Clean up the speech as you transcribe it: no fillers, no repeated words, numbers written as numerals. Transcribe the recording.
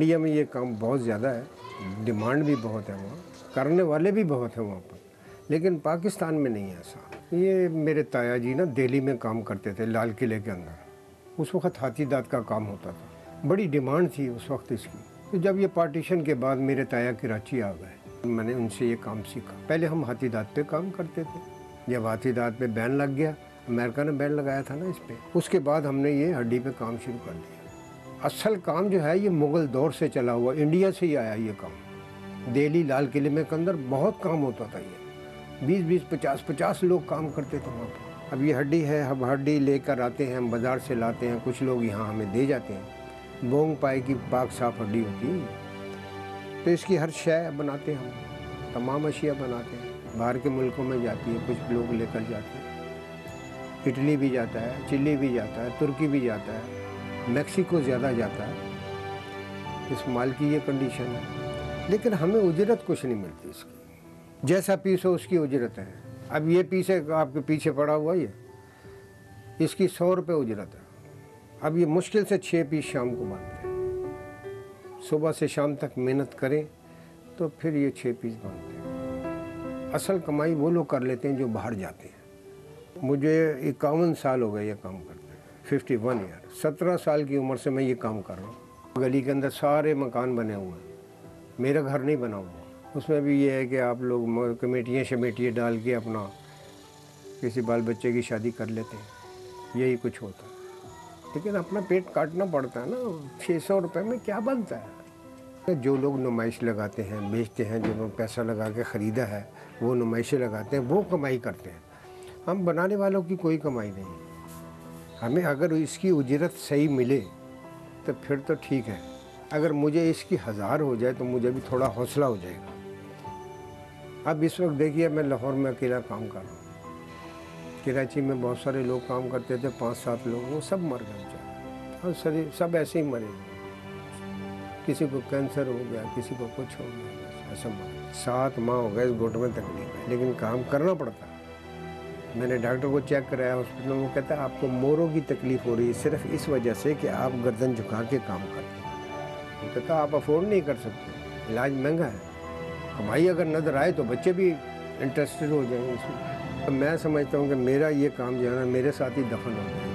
India में ये काम बहुत ज़्यादा है, डिमांड भी बहुत है वहाँ, करने वाले भी बहुत हैं वहाँ पर, लेकिन पाकिस्तान में नहीं है ऐसा। ये मेरे ताया जी ना दिल्ली में काम करते थे, लाल किले के अंदर। उस वक्त हाथी दाँत का काम होता था, बड़ी डिमांड थी उस वक्त इसकी। तो जब ये पार्टीशन के बाद मेरे ताया कराची आ गए, मैंने उनसे ये काम सीखा। पहले हम हाथी दाँत पे काम करते थे, जब हाथी दाँत पे बैन लग गया, अमेरिका ने बैन लगाया था ना इस पे, उसके बाद हमने ये हड्डी पे काम शुरू कर दिया। असल काम जो है ये मुग़ल दौर से चला हुआ, इंडिया से ही आया ये काम। दिल्ली लाल किले में के अंदर बहुत काम होता था, ये 20-20, 50-50 लोग काम करते थे वहाँ पर। अब ये हड्डी है, हम हड्डी लेकर आते हैं, हम बाज़ार से लाते हैं, कुछ लोग यहाँ हमें दे जाते हैं। बोंग पाई की पाक साफ हड्डी होती है, तो इसकी हर शय बनाते हैं हम, तमाम अशिया बनाते हैं। बाहर के मुल्कों में जाती है, कुछ लोग लेकर जाते हैं, इटली भी जाता है, चिली भी जाता है, तुर्की भी जाता है, मैक्सिको ज़्यादा जाता है। इस माल की ये कंडीशन है, लेकिन हमें उजरत कुछ नहीं मिलती इसकी। जैसा पीस हो उसकी उजरत है। अब ये पीस है आपके पीछे पड़ा हुआ, ये इसकी 100 रुपये उजरत है। अब ये मुश्किल से 6 पीस शाम को बनते हैं, सुबह से शाम तक मेहनत करें तो फिर ये 6 पीस बनते हैं। असल कमाई वो लोग कर लेते हैं जो बाहर जाते हैं। मुझे 51 साल हो गए ये काम करते हैं, 51 ईयर। 17 साल की उम्र से मैं ये काम कर रहा हूँ। गली के अंदर सारे मकान बने हुए हैं, मेरा घर नहीं बना हुआ। उसमें भी ये है कि आप लोग कमेटियाँ शमेटियाँ डाल के अपना किसी बाल बच्चे की शादी कर लेते हैं, यही कुछ होता है। लेकिन अपना पेट काटना पड़ता है ना। 600 रुपये में क्या बनता है। जो लोग नुमाइश लगाते हैं, बेचते हैं, जिन्होंने पैसा लगा के ख़रीदा है वो नुमाइशें लगाते हैं, वो कमाई करते हैं। हम बनाने वालों की कोई कमाई नहीं। हमें अगर इसकी उजरत सही मिले तो फिर तो ठीक है। अगर मुझे इसकी 1000 हो जाए तो मुझे भी थोड़ा हौसला हो जाएगा। अब इस वक्त देखिए मैं लाहौर में अकेला काम कर रहा हूँ। कराची में बहुत सारे लोग काम करते थे, 5-7 लोग, वो सब मर गए बेचारे, और शरीर सब ऐसे ही मरे। किसी को कैंसर हो गया, किसी को कुछ हो गया, ऐसा मर। 7 माह हो गए इस घुट में तकलीफ है, लेकिन काम करना पड़ता है। मैंने डॉक्टर को चेक कराया हॉस्पिटल में, वो कहता है आपको मोरों की तकलीफ़ हो रही है सिर्फ इस वजह से कि आप गर्दन झुका के काम करते हैं। वो कहता आप अफोर्ड नहीं कर सकते, इलाज महंगा है। कमाई अगर नज़र आए तो बच्चे भी इंटरेस्टेड हो जाएंगे इसमें। तो मैं समझता हूँ कि मेरा ये काम जो है ना मेरे साथ ही दफन हो गया।